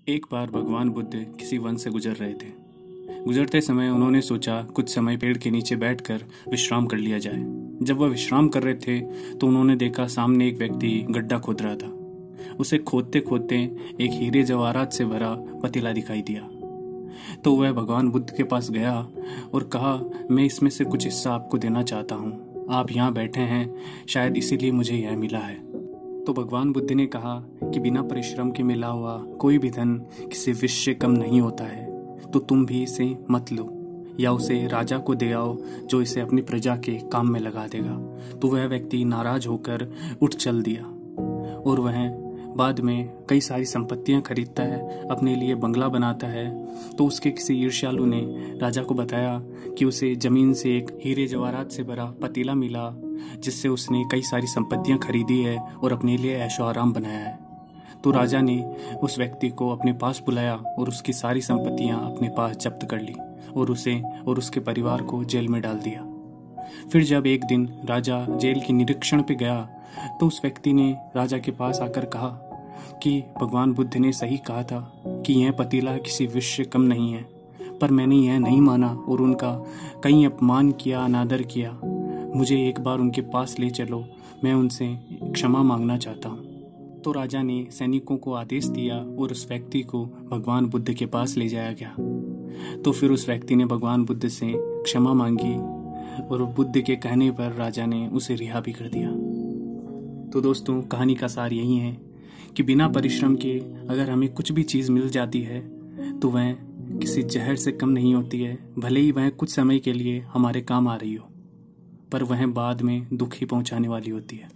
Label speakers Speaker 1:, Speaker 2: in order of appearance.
Speaker 1: एक बार भगवान बुद्ध किसी वन से गुजर रहे थे। गुजरते समय उन्होंने सोचा कुछ समय पेड़ के नीचे बैठकर विश्राम कर लिया जाए। जब वह विश्राम कर रहे थे तो उन्होंने देखा सामने एक व्यक्ति गड्ढा खोद रहा था। उसे खोदते खोदते एक हीरे जवाहरात से भरा पतीला दिखाई दिया। तो वह भगवान बुद्ध के पास गया और कहा, मैं इसमें से कुछ हिस्सा आपको देना चाहता हूँ। आप यहाँ बैठे हैं, शायद इसीलिए मुझे यह मिला है। तो भगवान बुद्ध ने कहा कि बिना परिश्रम के मिला हुआ कोई भी धन किसी विष से कम नहीं होता है, तो तुम भी इसे मत लो या उसे राजा को दे आओ जो इसे अपनी प्रजा के काम में लगा देगा। तो वह व्यक्ति नाराज होकर उठ चल दिया और वह बाद में कई सारी संपत्तियां खरीदता है, अपने लिए बंगला बनाता है। तो उसके किसी ईर्ष्यालु ने राजा को बताया कि उसे जमीन से एक हीरे जवाहरात से भरा पतीला मिला, जिससे उसने कई सारी संपत्तियां खरीदी है और अपने लिए ऐशो आराम बनाया है। तो राजा ने उस व्यक्ति को अपने पास बुलाया और उसकी सारी संपत्तियां अपने पास जब्त कर ली और उसे और उसके परिवार को जेल में डाल दिया। फिर जब एक दिन राजा जेल के निरीक्षण पे गया तो उस व्यक्ति ने राजा के पास आकर कहा कि भगवान बुद्ध ने सही कहा था कि यह पतीला किसी विष से कम नहीं है, पर मैंने यह नहीं माना और उनका कहीं अपमान किया, अनादर किया। मुझे एक बार उनके पास ले चलो, मैं उनसे क्षमा मांगना चाहता हूँ। तो राजा ने सैनिकों को आदेश दिया और उस व्यक्ति को भगवान बुद्ध के पास ले जाया गया। तो फिर उस व्यक्ति ने भगवान बुद्ध से क्षमा मांगी और बुद्ध के कहने पर राजा ने उसे रिहा भी कर दिया। तो दोस्तों, कहानी का सार यही है कि बिना परिश्रम के अगर हमें कुछ भी चीज़ मिल जाती है तो वह किसी जहर से कम नहीं होती है। भले ही वह कुछ समय के लिए हमारे काम आ रही हो, पर वह बाद में दुख ही पहुंचाने वाली होती है।